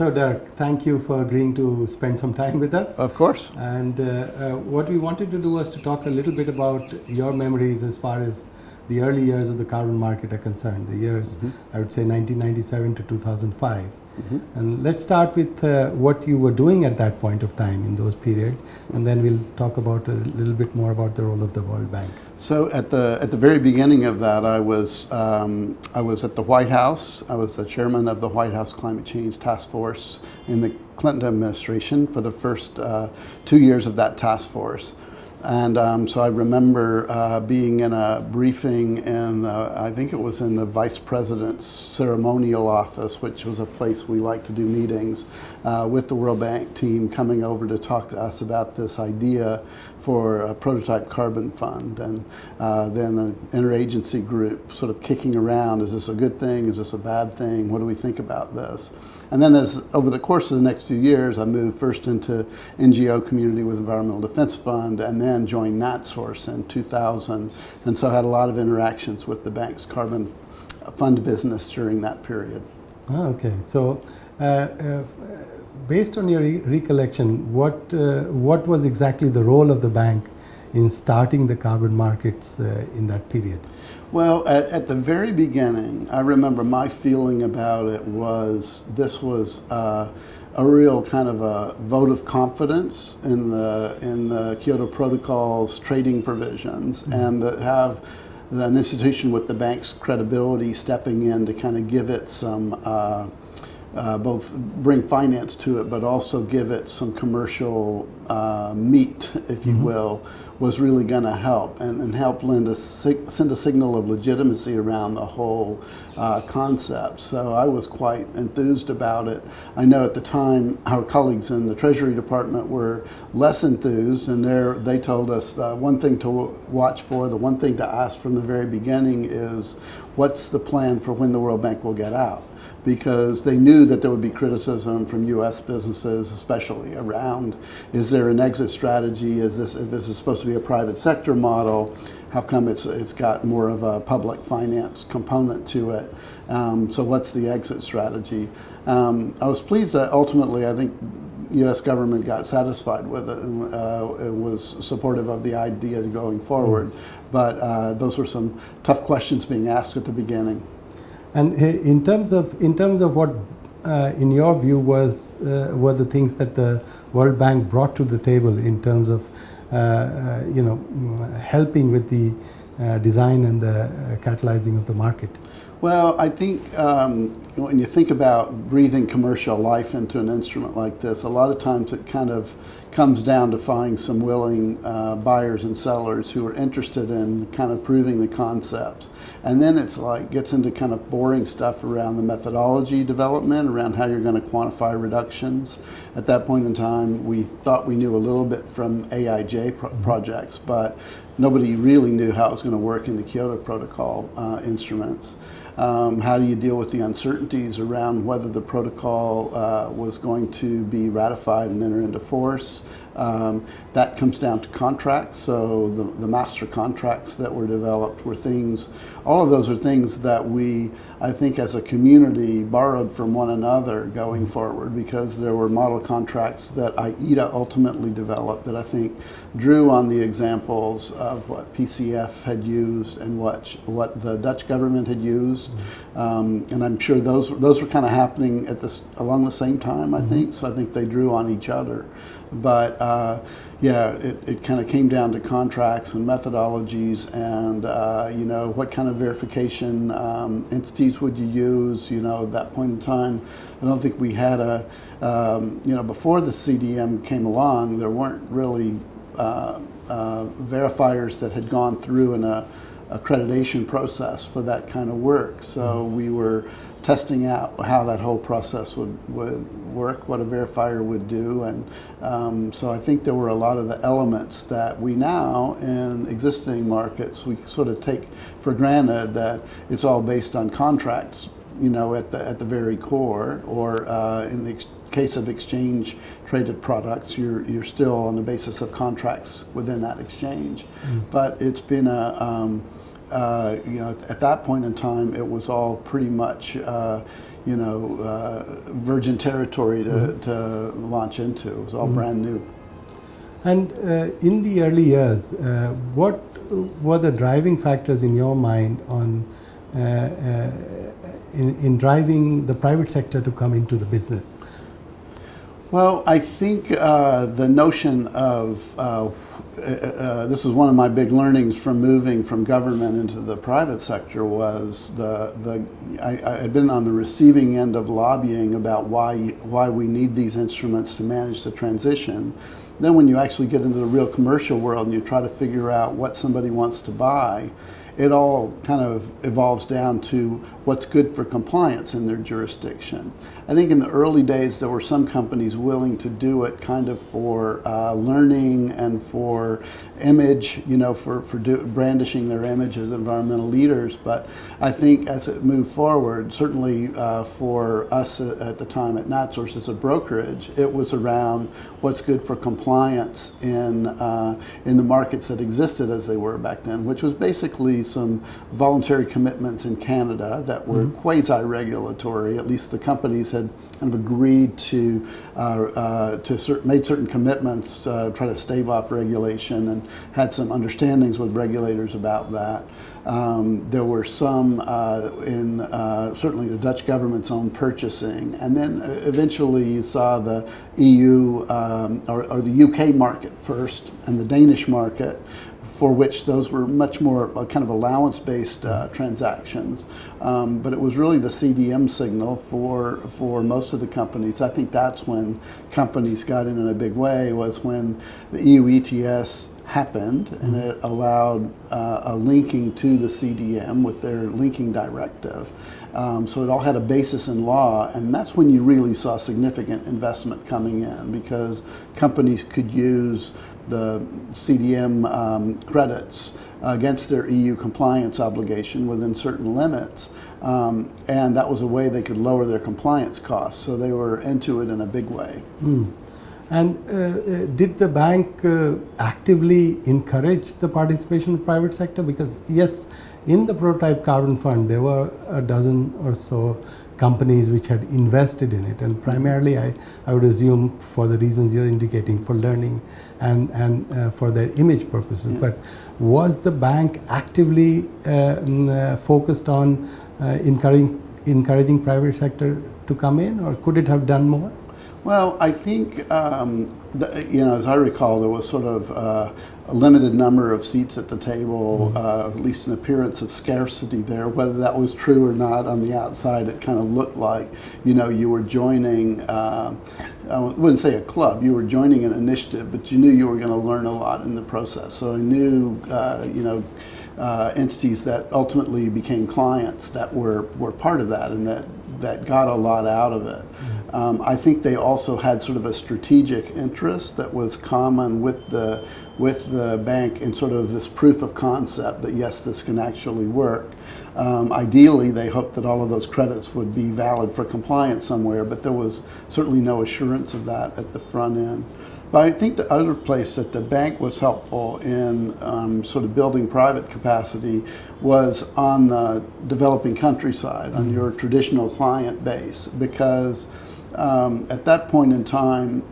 So Dirk, thank you for agreeing to spend some time with us. Of course. And what we wanted to do was to talk a little bit about your memories as far as the early years of the carbon market are concerned, the years, I would say 1997 to 2005. And let's start with what you were doing at that point of time in those periods, and then we'll talk about a little bit more about the role of the World Bank. So at the very beginning of that, I was at the White House. I was the chairman of the White House Climate Change Task Force in the Clinton administration for the first 2 years of that task force. And so I remember being in a briefing in, I think it was in the Vice President's ceremonial office, which was a place we like to do meetings, with the World Bank team coming over to talk to us about this idea for a prototype carbon fund. And then an interagency group sort of kicking around, is this a good thing, is this a bad thing, what do we think about this? And then over the course of the next few years, I moved first into NGO community with Environmental Defense Fund, and then joined NatSource in 2000. And so I had a lot of interactions with the bank's carbon fund business during that period. Oh, okay. So based on your recollection, what was exactly the role of the bank in starting the carbon markets in that period? Well, at the very beginning, I remember my feeling about it was this was a real kind of a vote of confidence in the Kyoto Protocol's trading provisions, and that have an institution with the bank's credibility stepping in to kind of give it some both bring finance to it, but also give it some commercial meat, if you will, was really going to help and help send a signal of legitimacy around the whole concept. So I was quite enthused about it. I know at the time our colleagues in the Treasury Department were less enthused, and they told us one thing to watch for, the one thing to ask from the very beginning is, what's the plan for when the World Bank will get out? Because they knew that there would be criticism from U.S. businesses, especially around, is there an exit strategy? If this is supposed to be a private sector model, how come it's got more of a public finance component to it? So what's the exit strategy? I was pleased that ultimately I think U.S. government got satisfied with it and it was supportive of the idea going forward. But those were some tough questions being asked at the beginning. And in terms of what, in your view, were the things that the World Bank brought to the table in terms of, helping with the design and the catalyzing of the market? Well, I think when you think about breathing commercial life into an instrument like this, a lot of times it kind of comes down to finding some willing buyers and sellers who are interested in kind of proving the concepts. And then it's like gets into kind of boring stuff around the methodology development, around how you're going to quantify reductions. At that point in time, we thought we knew a little bit from AIJ projects, but nobody really knew how it was going to work in the Kyoto Protocol instruments. How do you deal with the uncertainties around whether the protocol was going to be ratified and enter into force? That comes down to contracts. So the master contracts that were developed were things, all of those are things that we, I think as a community, borrowed from one another going forward, because there were model contracts that AIDA ultimately developed that I think drew on the examples of what PCF had used and what the Dutch government had used. And I'm sure those were kind of happening along the same time, I think. So I think they drew on each other. But yeah, it kind of came down to contracts and methodologies and, what kind of verification entities would you use, at that point in time. I don't think we had before the CDM came along, there weren't really verifiers that had gone through an accreditation process for that kind of work. So we were testing out how that whole process would work, what a verifier would do. And so I think there were a lot of the elements that we now, in existing markets, we sort of take for granted that it's all based on contracts, at the very core, or in the case of exchange traded products, you're still on the basis of contracts within that exchange. But it's been at that point in time, it was all pretty much virgin territory to launch into. It was all brand new. And in the early years, what were the driving factors in your mind on in driving the private sector to come into the business? Well, I think the notion of this was one of my big learnings from moving from government into the private sector was I had been on the receiving end of lobbying about why we need these instruments to manage the transition. Then when you actually get into the real commercial world and you try to figure out what somebody wants to buy, it all kind of evolves down to what's good for compliance in their jurisdiction. I think in the early days there were some companies willing to do it kind of for learning and for image, for brandishing their image as environmental leaders. But I think as it moved forward, certainly for us at the time at NatSource as a brokerage, it was around what's good for compliance in the markets that existed as they were back then, which was basically some voluntary commitments in Canada that were quasi-regulatory. At least the companies had kind of agreed to made certain commitments, try to stave off regulation, and had some understandings with regulators about that. There were some in certainly the Dutch government's own purchasing, and then eventually you saw the EU or the UK market first, and the Danish market, for which those were much more kind of allowance-based transactions. But it was really the CDM signal for most of the companies. I think that's when companies got in a big way, was when the EU ETS happened, and it allowed a linking to the CDM with their linking directive. So it all had a basis in law, and that's when you really saw significant investment coming in, because companies could use the CDM credits against their EU compliance obligation within certain limits, and that was a way they could lower their compliance costs. So they were into it in a big way. And did the bank actively encourage the participation of private sector? Because yes, in the prototype carbon fund, there were a dozen or so companies which had invested in it, and primarily I would assume for the reasons you're indicating, for learning and for their image purposes. But was the bank actively focused on encouraging private sector to come in, or could it have done more? Well, I think, as I recall, there was sort of a limited number of seats at the table, at least an appearance of scarcity there. Whether that was true or not, on the outside, it kind of looked like, you were joining, I wouldn't say a club, you were joining an initiative, but you knew you were going to learn a lot in the process. So I knew, entities that ultimately became clients that were part of that, and that got a lot out of it. I think they also had sort of a strategic interest that was common with the bank in sort of this proof of concept that yes, this can actually work. Ideally, they hoped that all of those credits would be valid for compliance somewhere, but there was certainly no assurance of that at the front end. But I think the other place that the bank was helpful in sort of building private capacity was on the developing countryside, on your traditional client base, because at that point in time,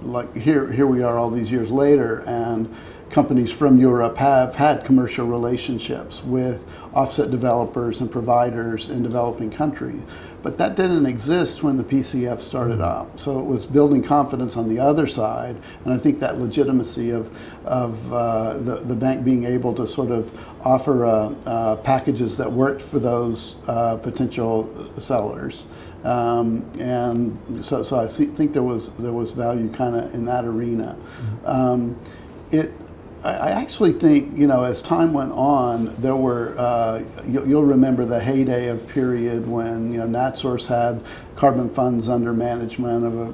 like here we are all these years later, and companies from Europe have had commercial relationships with offset developers and providers in developing countries. But that didn't exist when the PCF started up. So it was building confidence on the other side, and I think that legitimacy of the bank being able to sort of offer packages that worked for those potential sellers. And so I think there was value kind of in that arena. I actually think, as time went on, there were, you'll remember the heyday of period when, NatSource had carbon funds under management of a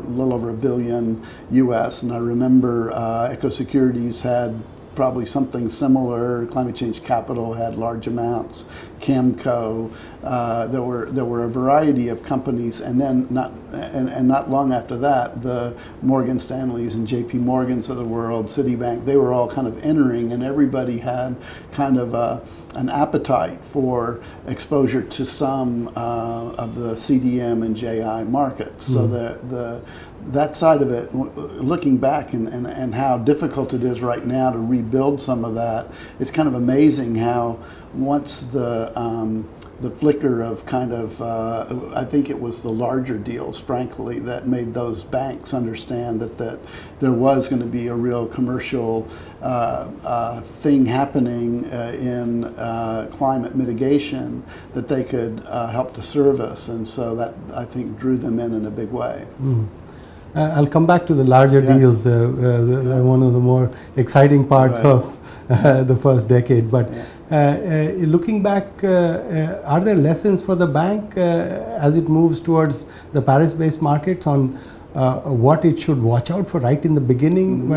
little over $1 billion US, and I remember EcoSecurities had probably something similar. Climate Change Capital had large amounts. Camco. There were a variety of companies, and then not long after that, the Morgan Stanleys and J.P. Morgans of the world, Citibank, they were all kind of entering, and everybody had kind of an appetite for exposure to some of the CDM and JI markets. So that side of it, looking back and how difficult it is right now to rebuild some of that, it's kind of amazing how once the flicker of kind of, I think it was the larger deals, frankly, that made those banks understand that there was going to be a real commercial thing happening in climate mitigation that they could help to service. And so that, I think, drew them in a big way. I'll come back to the larger deals, one of the more exciting parts of the first decade. But looking back, are there lessons for the bank as it moves towards the Paris-based markets on what it should watch out for right in the beginning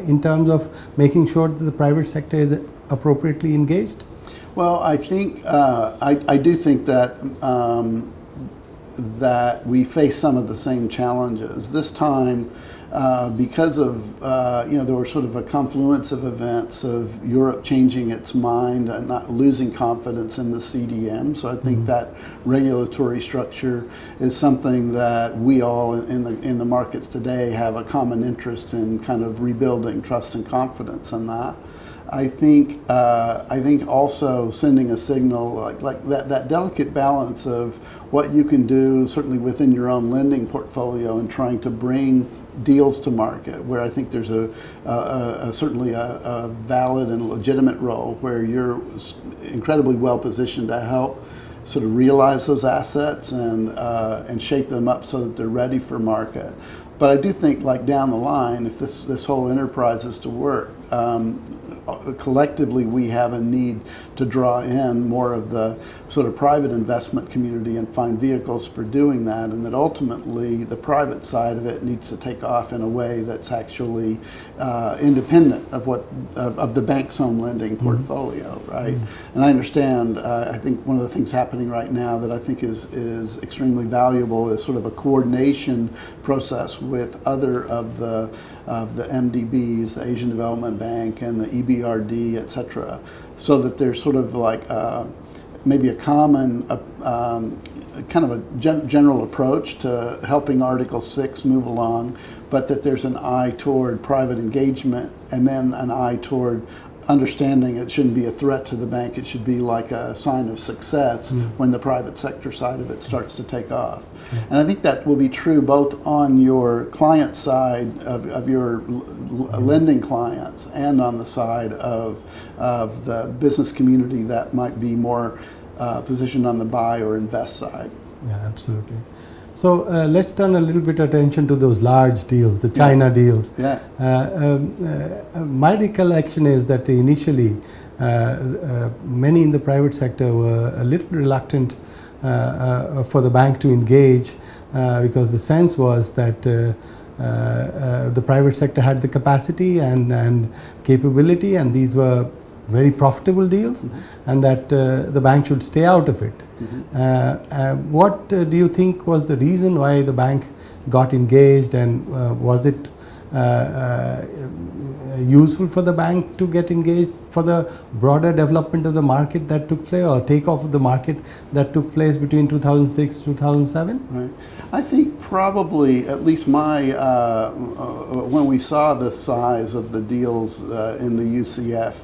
in terms of making sure that the private sector is appropriately engaged? Well, I think, I do think that that we face some of the same challenges. This time, because of, there were sort of a confluence of events of Europe changing its mind and not losing confidence in the CDM. So I think that regulatory structure is something that we all in the markets today have a common interest in kind of rebuilding trust and confidence in that. I think also sending a signal like that delicate balance of what you can do certainly within your own lending portfolio and trying to bring deals to market, where I think there's certainly a valid and legitimate role where you're incredibly well positioned to help sort of realize those assets and shape them up so that they're ready for market. But I do think, like, down the line, if this whole enterprise is to work, collectively we have a need to draw in more of the sort of private investment community and find vehicles for doing that, and that ultimately the private side of it needs to take off in a way that's actually independent of the bank's own lending portfolio, right? And I understand, I think one of the things happening right now that I think is extremely valuable is sort of a coordination process with other of the MDBs, the Asian Development Bank and the EBRD, et cetera, so that there's sort of like maybe a common kind of a general approach to helping Article 6 move along, but that there's an eye toward private engagement and then an eye toward understanding it shouldn't be a threat to the bank, it should be like a sign of success when the private sector side of it starts to take off. And I think that will be true both on your client side of your lending clients and on the side of the business community that might be more positioned on the buy or invest side. Yeah, absolutely. So let's turn a little bit attention to those large deals, the China deals. Yeah. My recollection is that initially many in the private sector were a little reluctant for the bank to engage because the sense was that the private sector had the capacity and capability, and these were very profitable deals, and that the bank should stay out of it. What do you think was the reason why the bank got engaged, and was it useful for the bank to get engaged for the broader development of the market that took place, or takeoff of the market that took place between 2006 to 2007? Right. I think probably, at least when we saw the size of the deals in the UCF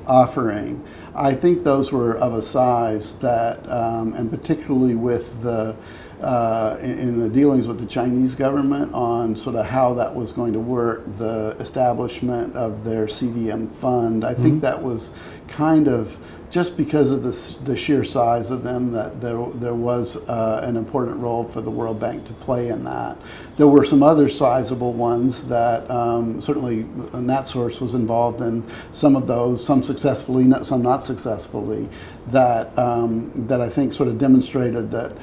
offering, I think those were of a size that, and particularly with the in the dealings with the Chinese government on sort of how that was going to work, the establishment of their CDM fund, I think that was kind of just because of the sheer size of them, that there was an important role for the World Bank to play in that. There were some other sizable ones that certainly NatSource was involved in some of those, some successfully, some not successfully, that I think sort of demonstrated that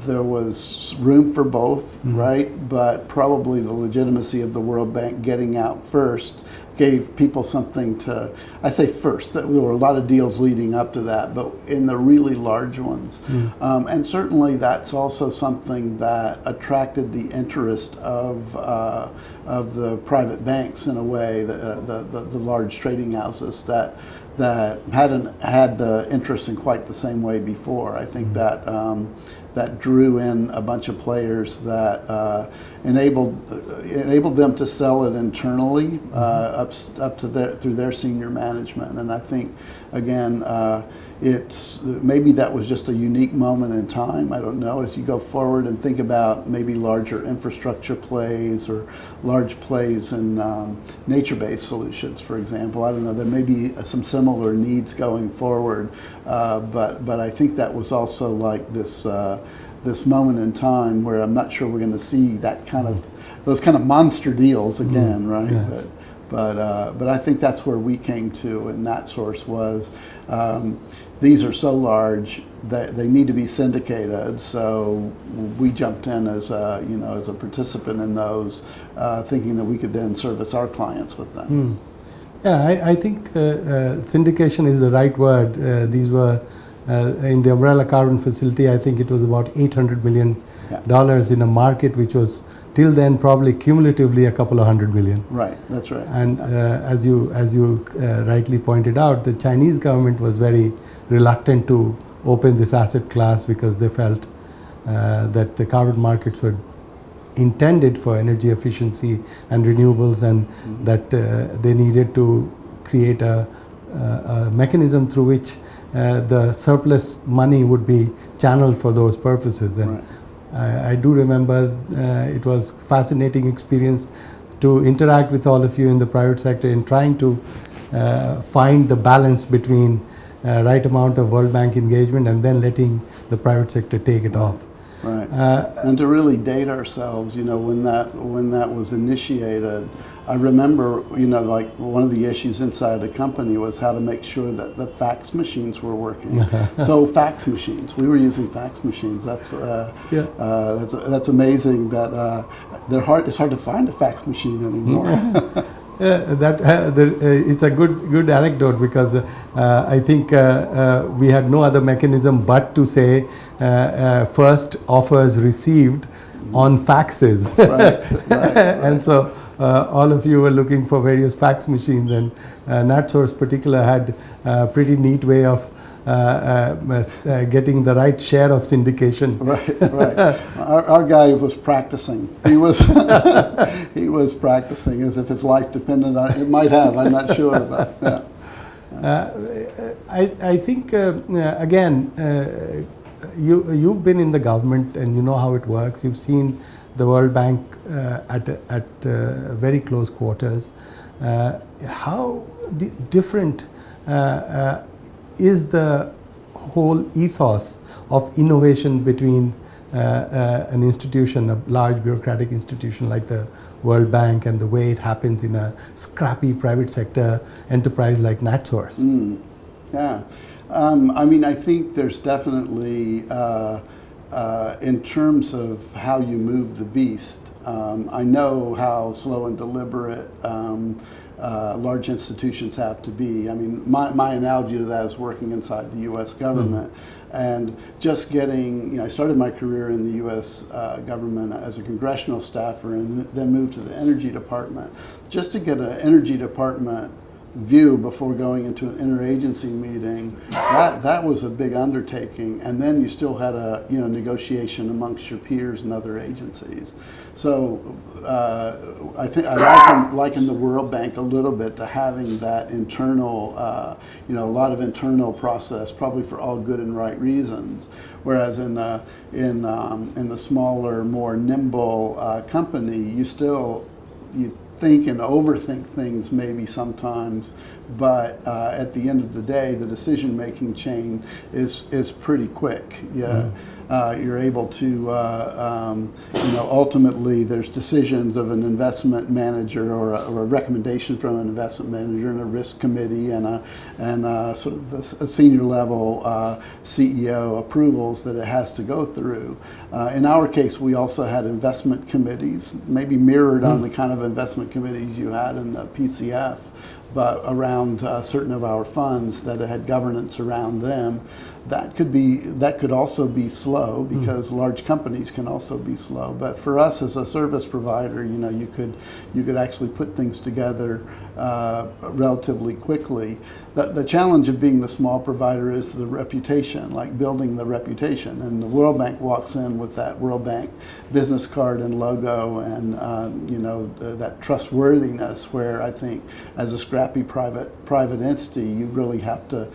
there was room for both, right? But probably the legitimacy of the World Bank getting out first gave people something to, I say first, there were a lot of deals leading up to that, but in the really large ones. And certainly that's also something that attracted the interest of the private banks in a way, the large trading houses that hadn't had the interest in quite the same way before. I think that that drew in a bunch of players that enabled them to sell it internally up to through their senior management. And I think again, it's maybe that was just a unique moment in time. I don't know. As you go forward and think about maybe larger infrastructure plays or large plays in nature-based solutions, for example, I don't know. There may be some similar needs going forward, but I think that was also like this moment in time where I'm not sure we're going to see that kind of those kind of monster deals again, right? Yeah. But I think that's where we came to, and NatSource was. These are so large that they need to be syndicated. So we jumped in as a participant in those, thinking that we could then service our clients with them. Yeah, I think syndication is the right word. These were in the umbrella carbon facility. I think it was about $800 million in a market which was till then probably cumulatively a couple of $100 million. Right, that's right. And as you rightly pointed out, the Chinese government was very reluctant to open this asset class because they felt that the carbon markets were intended for energy efficiency and renewables, and that they needed to create a mechanism through which the surplus money would be channeled for those purposes. And I do remember it was fascinating experience to interact with all of you in the private sector in trying to find the balance between right amount of World Bank engagement and then letting the private sector take it off. Right. And to really date ourselves, when that was initiated, I remember, like one of the issues inside the company was how to make sure that the fax machines were working. So fax machines, we were using fax machines. That's amazing that it's hard to find a fax machine anymore. It's a good anecdote because I think we had no other mechanism but to say first offers received on faxes. Right. And so all of you were looking for various fax machines, and NatSource particular had a pretty neat way of getting the right share of syndication. Right. Our guy was practicing. He was he was practicing as if his life depended on it. It might have. I'm not sure about. I think again, you've been in the government and you know how it works. You've seen the World Bank at very close quarters. How different is the whole ethos of innovation between an institution, a large bureaucratic institution like the World Bank, and the way it happens in a scrappy private sector enterprise like NatSource? Yeah. I think there's definitely, in terms of how you move the beast, I know how slow and deliberate large institutions have to be. My analogy to that is working inside the U.S. government, and just getting, I started my career in the U.S. government as a congressional staffer and then moved to the Energy Department. Just to get an Energy Department view before going into an interagency meeting, that was a big undertaking, and then you still had a negotiation amongst your peers and other agencies. So I think I liken the World Bank a little bit to having that internal, a lot of internal process, probably for all good and right reasons. Whereas in the smaller, more nimble company, you think and overthink things maybe sometimes, but at the end of the day, the decision-making chain is pretty quick. Yeah. You're able to, ultimately there's decisions of an investment manager or a recommendation from an investment manager and a risk committee and sort of a senior level CEO approvals that it has to go through. In our case, we also had investment committees, maybe mirrored on the kind of investment committees you had in the PCF, but around certain of our funds that had governance around them. That could also be slow because large companies can also be slow. But for us as a service provider, you could actually put things together relatively quickly. The challenge of being the small provider is the reputation, like building the reputation. And the World Bank walks in with that World Bank business card and logo and that trustworthiness, where I think as a scrappy private entity, you really have to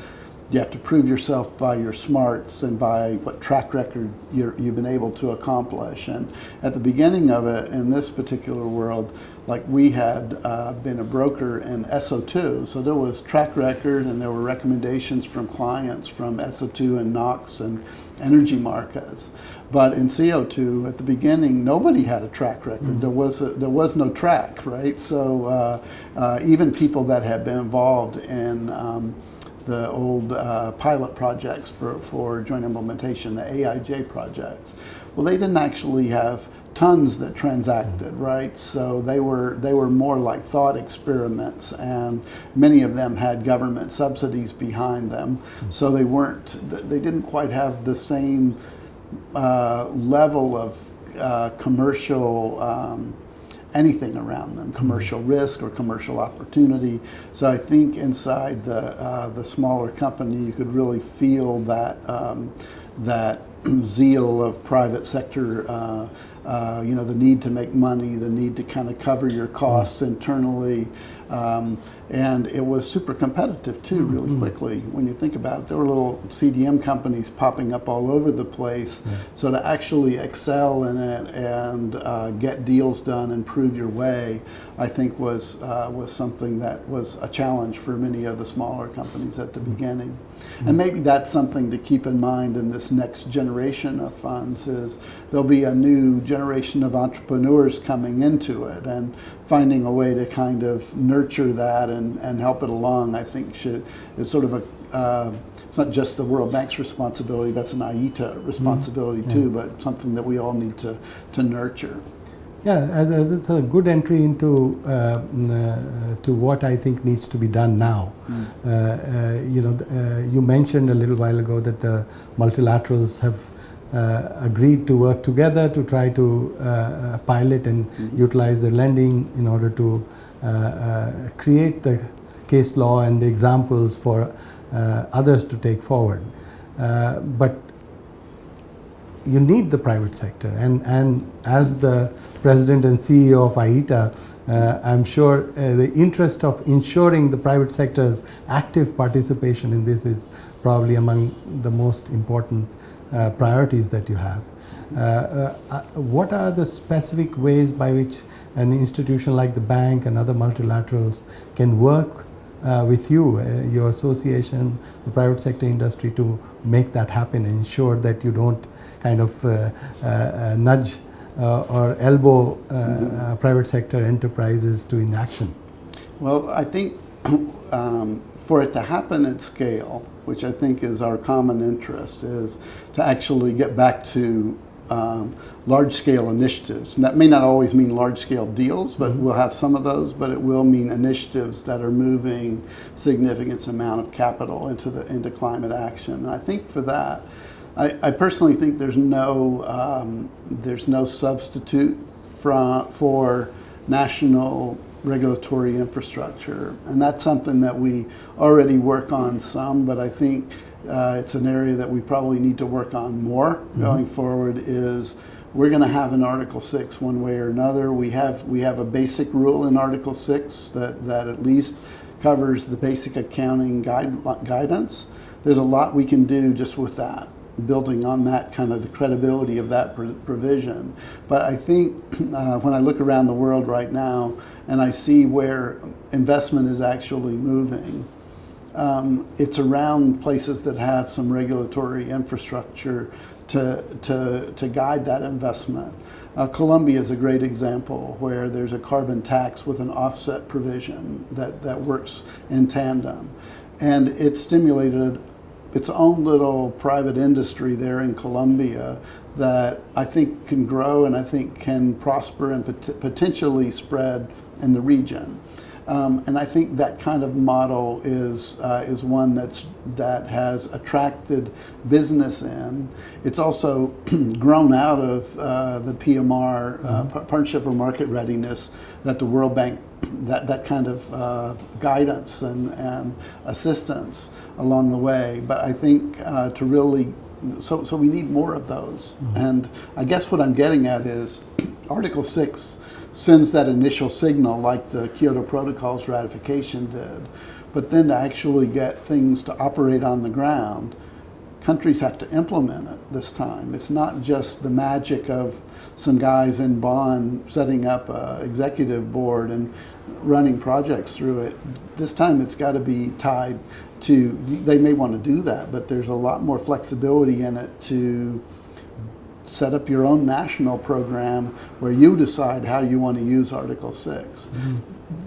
prove yourself by your smarts and by what track record you've been able to accomplish. And at the beginning of it, in this particular world, like we had been a broker in SO2, so there was track record and there were recommendations from clients from SO2 and NOx and energy markets. But in CO2, at the beginning, nobody had a track record. There was no track, right? So even people that had been involved in the old pilot projects for joint implementation, the AIJ projects. Well, they didn't actually have tons that transacted, right? So they were more like thought experiments, and many of them had government subsidies behind them. So they didn't quite have the same level of commercial anything around them, commercial risk or commercial opportunity. So I think inside the smaller company, you could really feel that zeal of private sector, the need to make money, the need to kind of cover your costs internally. And it was super competitive too, really quickly. When you think about it, there were little CDM companies popping up all over the place. So to actually excel in it and get deals done and prove your way, I think was something that was a challenge for many of the smaller companies at the beginning. And maybe that's something to keep in mind in this next generation of funds, is there'll be a new generation of entrepreneurs coming into it, and finding a way to kind of nurture that and help it along, I think is sort of it's not just the World Bank's responsibility, that's an AITA responsibility too, but something that we all need to nurture. Yeah, that's a good entry into to what I think needs to be done now. You mentioned a little while ago that the multilaterals have agreed to work together to try to pilot and utilize the lending in order to create the case law and the examples for others to take forward. But you need the private sector, and as the president and CEO of AITA, I'm sure the interest of ensuring the private sector's active participation in this is probably among the most important priorities that you have. What are the specific ways by which an institution like the bank and other multilaterals can work with you, your association, the private sector industry, to make that happen and ensure that you don't kind of nudge or elbow private sector enterprises to inaction? Well, I think for it to happen at scale, which I think is our common interest, is to actually get back to large-scale initiatives. And that may not always mean large-scale deals, but we'll have some of those, but it will mean initiatives that are moving significant amount of capital into climate action. And I think for that, I personally think there's no substitute for national regulatory infrastructure, and that's something that we already work on some, but I think it's an area that we probably need to work on more going forward. Is we're going to have an Article 6 one way or another. We have a basic rule in Article 6 that at least covers the basic accounting guidance. There's a lot we can do just with that. building on that kind of the credibility of that provision. But I think when I look around the world right now and I see where investment is actually moving, it's around places that have some regulatory infrastructure to guide that investment. Colombia is a great example where there's a carbon tax with an offset provision that works in tandem. And it stimulated its own little private industry there in Colombia that I think can grow and I think can prosper and potentially spread in the region. And I think that kind of model is one that has attracted business in. It's also grown out of the PMR, Partnership for Market Readiness, that the World Bank, that kind of guidance and assistance along the way. But I think to really, so we need more of those. And I guess what I'm getting at is Article 6 sends that initial signal like the Kyoto Protocol's ratification did. But then to actually get things to operate on the ground, countries have to implement it this time. It's not just the magic of some guys in Bonn setting up an executive board and running projects through it. This time it's got to be tied to, they may want to do that, but there's a lot more flexibility in it to set up your own national program where you decide how you want to use Article 6.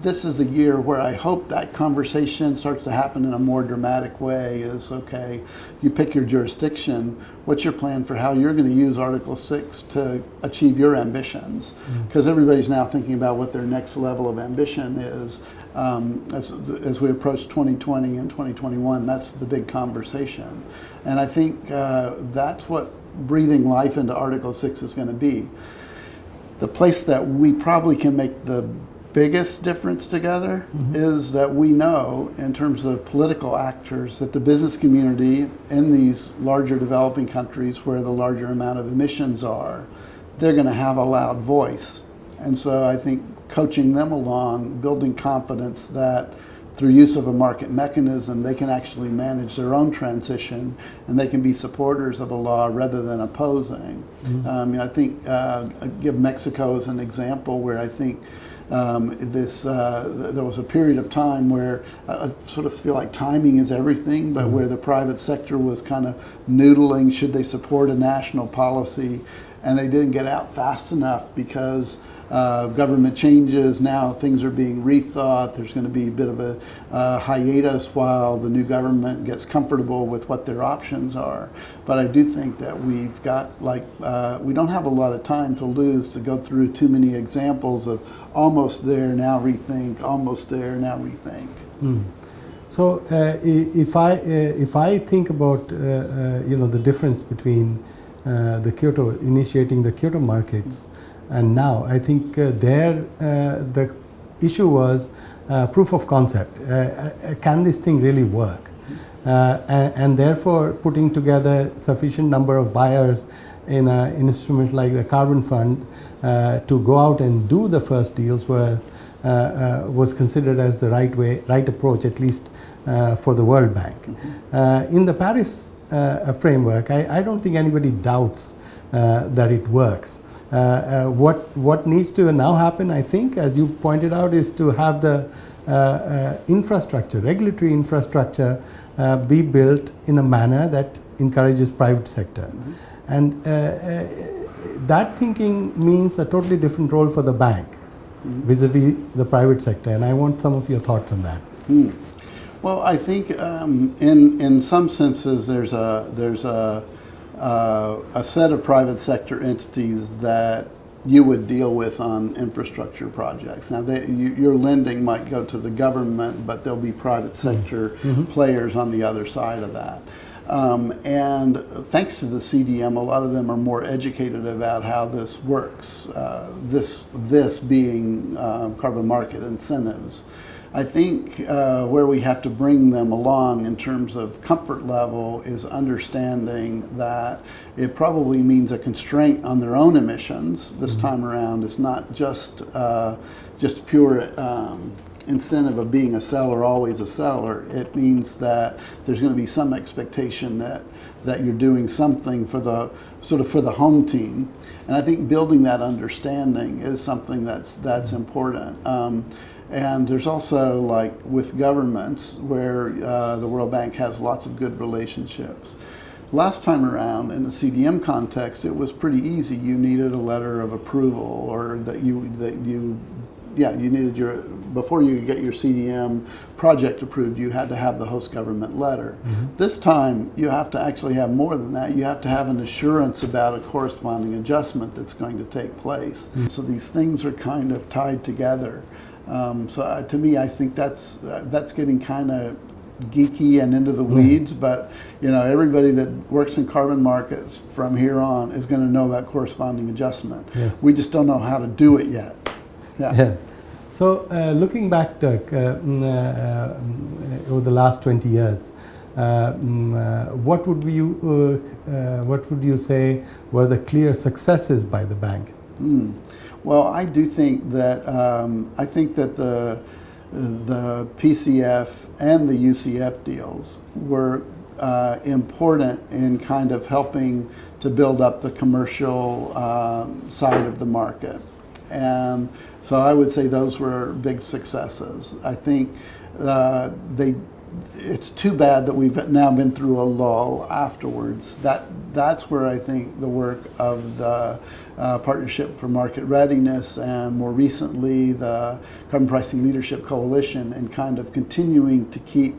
This is the year where I hope that conversation starts to happen in a more dramatic way. Is, okay, you pick your jurisdiction, what's your plan for how you're going to use Article 6 to achieve your ambitions? Because everybody's now thinking about what their next level of ambition is. As we approach 2020 and 2021, that's the big conversation. And I think that's what breathing life into Article 6 is going to be. The place that we probably can make the biggest difference together is that we know, in terms of political actors, that the business community in these larger developing countries where the larger amount of emissions are, they're going to have a loud voice. And so I think coaching them along, building confidence that through use of a market mechanism, they can actually manage their own transition and they can be supporters of a law rather than opposing. I think, give Mexico as an example where I think there was a period of time where I sort of feel like timing is everything, but where the private sector was kind of noodling, should they support a national policy? And they didn't get out fast enough because government changes, now things are being rethought. There's going to be a bit of a hiatus while the new government gets comfortable with what their options are. But I do think that we've got, we don't have a lot of time to lose to go through too many examples of almost there, now rethink, almost there, now rethink. So if I think about the difference between the Kyoto, initiating the Kyoto markets, and now, I think the issue was proof of concept. Can this thing really work? And therefore, putting together sufficient number of buyers in an instrument like the Carbon Fund to go out and do the first deals was considered as the right approach, at least for the World Bank. In the Paris framework, I don't think anybody doubts that it works. What needs to now happen, I think, as you pointed out, is to have the infrastructure, regulatory infrastructure, be built in a manner that encourages private sector. And that thinking means a totally different role for the bank vis-a-vis the private sector. And I want some of your thoughts on that. Well, I think in some senses there's a set of private sector entities that you would deal with on infrastructure projects. Now, your lending might go to the government, but there'll be private sector players on the other side of that. And thanks to the CDM, a lot of them are more educated about how this works, this being carbon market incentives. I think where we have to bring them along in terms of comfort level is understanding that it probably means a constraint on their own emissions this time around. It's not just pure incentive of being a seller always a seller. It means that there's going to be some expectation that you're doing something for the home team. And I think building that understanding is something that's important. And there's also, like with governments, where the World Bank has lots of good relationships. Last time around, in the CDM context, it was pretty easy. You needed a letter of approval, or you needed before you could get your CDM project approved, you had to have the host government letter. Mm-hmm. This time, you have to actually have more than that. You have to have an assurance about a corresponding adjustment that's going to take place. Mm-hmm. So these things are kind of tied together. To me, I think that's getting kind of geeky and into the weeds, but everybody that works in carbon markets from here on is going to know about corresponding adjustment. Yes. We just don't know how to do it yet. Yeah. So looking back, Dirk, over the last 20 years, what would you say were the clear successes by the bank? Well, I do think that the PCF and the UCF deals were important in kind of helping to build up the commercial side of the market. And so I would say those were big successes. I think it's too bad that we've now been through a lull afterwards. That's where I think the work of the Partnership for Market Readiness, and more recently the Carbon Pricing Leadership Coalition, and kind of continuing to keep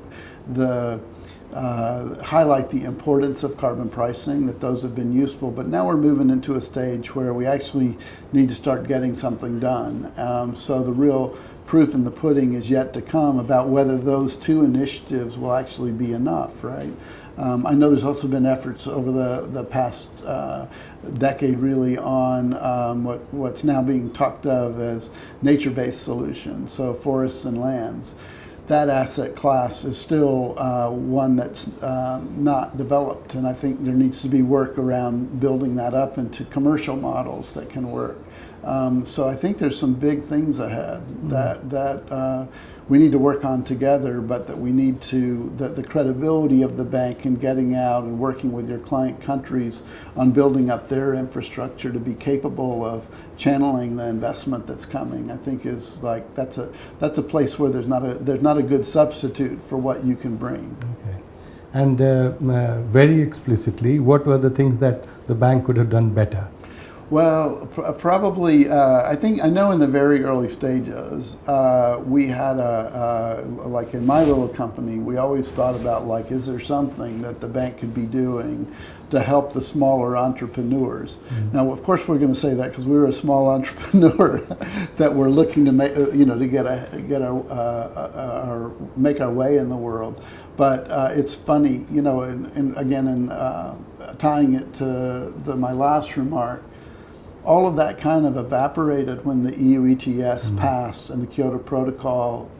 highlight the importance of carbon pricing, that those have been useful. But now we're moving into a stage where we actually need to start getting something done. So the real proof in the pudding is yet to come about whether those two initiatives will actually be enough, right? I know there's also been efforts over the past decade really on what's now being talked of as nature-based solutions, so forests and lands. That asset class is still one that's not developed, and I think there needs to be work around building that up into commercial models that can work. So I think there's some big things ahead that we need to work on together, but that we need to, the credibility of the bank in getting out and working with your client countries on building up their infrastructure to be capable of channeling the investment that's coming, I think is like, that's a place where there's not a good substitute for what you can bring. Okay. And very explicitly, what were the things that the bank could have done better? Well, probably, I know in the very early stages, we had like in my little company, we always thought about, like, is there something that the bank could be doing to help the smaller entrepreneurs? Mm-hmm. Now, of course, we're going to say that because we were a small entrepreneur that we're looking to make, to make our way in the world. But it's funny, and again, tying it to my last remark, all of that kind of evaporated when the EU ETS passed and the Kyoto Protocol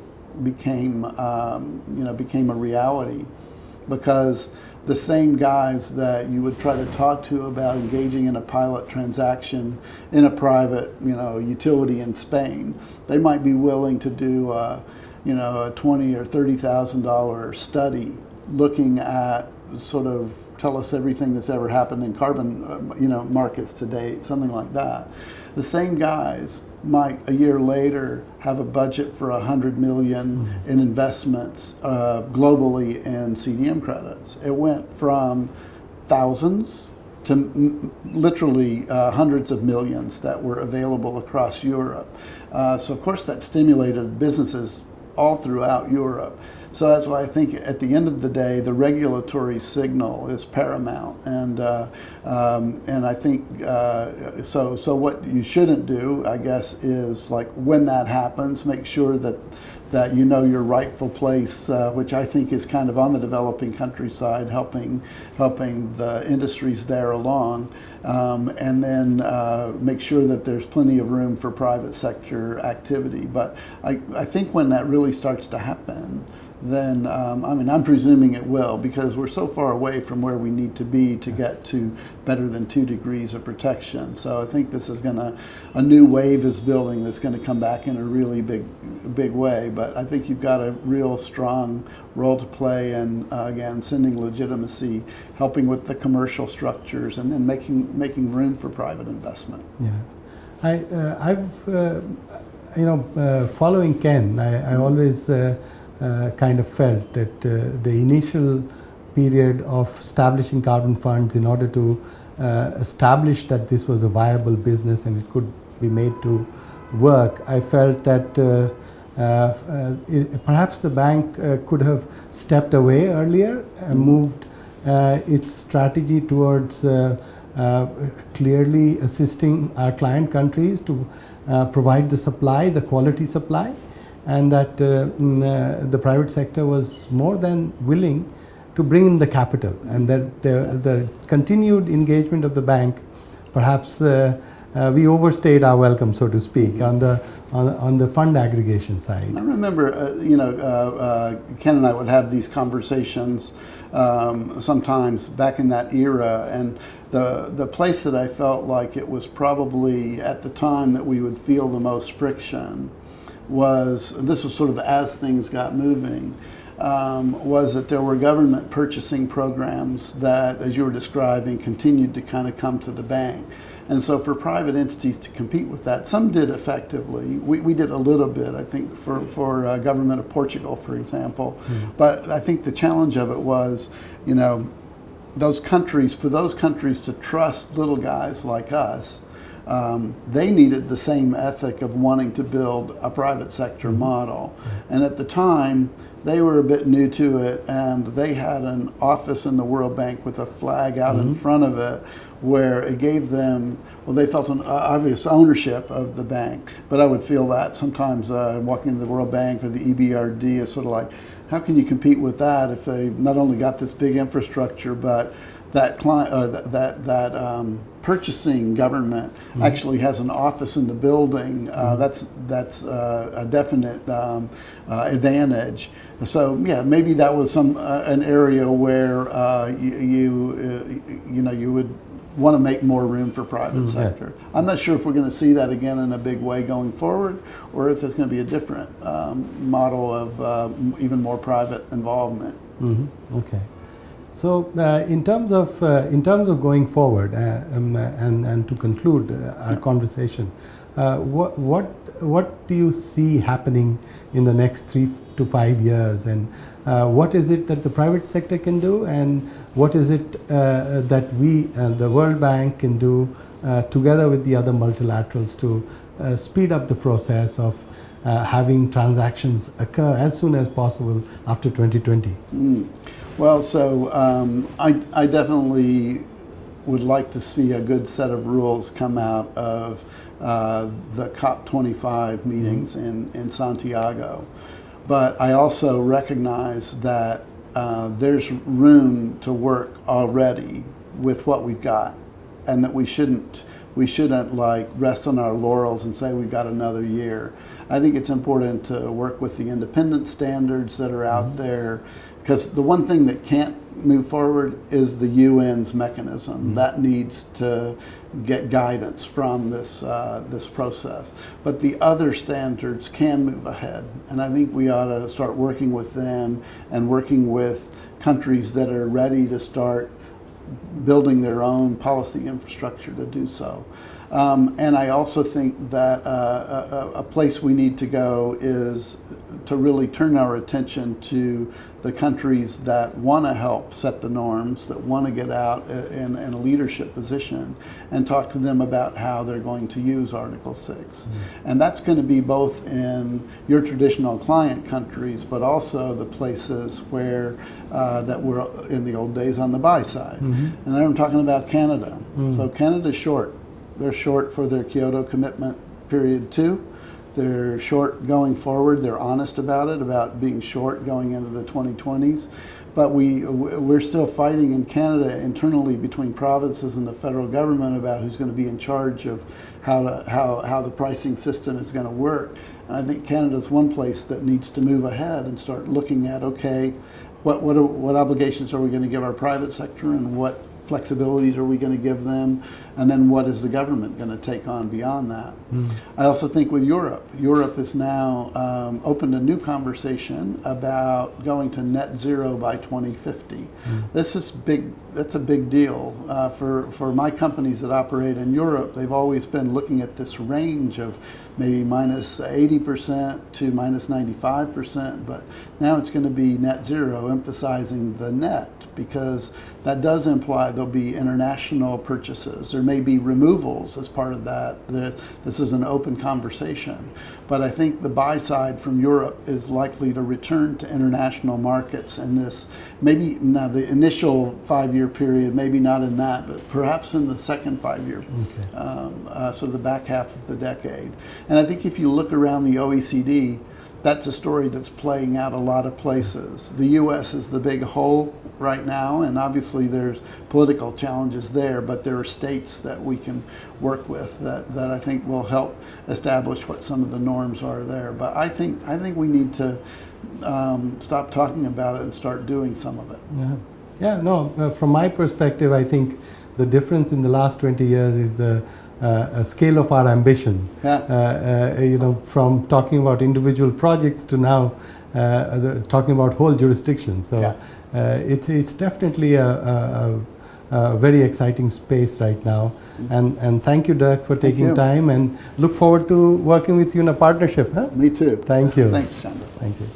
became a reality, because the same guys that you would try to talk to about engaging in a pilot transaction in a private, utility in Spain, they might be willing to do a $20,000 or $30,000 study looking at sort of tell us everything that's ever happened in carbon markets to date, something like that. The same guys might a year later have a budget for $100 million in investments globally in CDM credits. It went from thousands to literally hundreds of millions that were available across Europe. So of course that stimulated businesses all throughout Europe. So that's why I think at the end of the day, the regulatory signal is paramount, and I think so. What you shouldn't do, I guess, is like when that happens, make sure that you know your rightful place, which I think is kind of on the developing countryside, helping the industries there along, and then make sure that there's plenty of room for private sector activity. But I think when that really starts to happen, then I'm presuming it will, because we're so far away from where we need to be to get to better than 2 degrees of protection. So I think this is a new wave is building that's going to come back in a really big way. But I think you've got a real strong role to play in, again, sending legitimacy, helping with the commercial structures, and then making room for private investment. Yeah, I've following Ken, I always kind of felt that the initial period of establishing carbon funds in order to establish that this was a viable business and it could be made to work, I felt that perhaps the bank could have stepped away earlier and moved its strategy towards clearly assisting our client countries to provide the supply, the quality supply, and that the private sector was more than willing to bring in the capital, and that the continued engagement of the bank, perhaps we overstayed our welcome, so to speak, on the fund aggregation side. I remember, Ken and I would have these conversations sometimes back in that era, and the place that I felt like it was probably at the time that we would feel the most friction was, this was sort of as things got moving, was that there were government purchasing programs that, as you were describing, continued to kind of come to the bank. And so for private entities to compete with that, some did effectively. We did a little bit, I think, for government of Portugal, for example. But I think the challenge of it was, those countries to trust little guys like us, they needed the same ethic of wanting to build a private sector model. And at the time, they were a bit new to it, and they had an office in the World Bank with a flag out in front of it, where it gave them, they felt an obvious ownership of the bank. But I would feel that sometimes walking into the World Bank or the EBRD is sort of like, how can you compete with that if they've not only got this big infrastructure, but that purchasing government actually has an office in the building. That's a definite advantage. So yeah, maybe that was an area where you would want to make more room for private sector. I'm not sure if we're going to see that again in a big way going forward, or if it's going to be a different model of even more private involvement. Okay. So in terms of going forward, and to conclude our conversation, what do you see happening in the next 3 to 5 years, and what is it that the private sector can do, and what is it that we, the World Bank, can do together with the other multilaterals to speed up the process of having transactions occur as soon as possible after 2020? Well, so I definitely would like to see a good set of rules come out of the COP25 meetings in Santiago. But I also recognize that there's room to work already with what we've got, and that we shouldn't like rest on our laurels and say we've got another year. I think it's important to work with the independent standards that are out there, because the one thing that can't move forward is the UN's mechanism. That needs to get guidance from this process. But the other standards can move ahead, and I think we ought to start working with them and working with countries that are ready to start building their own policy infrastructure to do so. And I also think that a place we need to go is to really turn our attention to the countries that want to help set the norms, that want to get out in a leadership position, and talk to them about how they're going to use Article 6. And that's going to be both in your traditional client countries, but also the places where that were in the old days on the buy side. And then I'm talking about Canada. So Canada's short. They're short for their Kyoto commitment period 2. They're short going forward. They're honest about it, about being short going into the 2020s. But we're still fighting in Canada internally between provinces and the federal government about who's going to be in charge of how the pricing system is going to work. I think Canada's one place that needs to move ahead and start looking at, okay, what obligations are we going to give our private sector, and what flexibilities are we going to give them, and then what is the government going to take on beyond that. I also think with Europe has now opened a new conversation about going to net zero by 2050. This is big. That's a big deal for my companies that operate in Europe. They've always been looking at this range of maybe minus 80% to minus 95%, but now it's going to be net zero, emphasizing the net, because that does imply there'll be international purchases. There may be removals as part of that. This is an open conversation. But I think the buy side from Europe is likely to return to international markets in this, maybe now the initial 5-year period, maybe not in that, but perhaps in the second 5-year, so the back half of the decade. And I think if you look around the OECD, that's a story that's playing out a lot of places. The U.S. is the big hole right now, and obviously there's political challenges there, but there are states that we can work with that I think will help establish what some of the norms are there. But I think we need to stop talking about it and start doing some of it. From my perspective, I think the difference in the last 20 years is the scale of our ambition. From talking about individual projects to now talking about whole jurisdictions. So it's definitely a very exciting space right now. And thank you, Dirk, for taking time, and look forward to working with you in a partnership. Me too. Thank you. Thanks, Chandra. Thank you.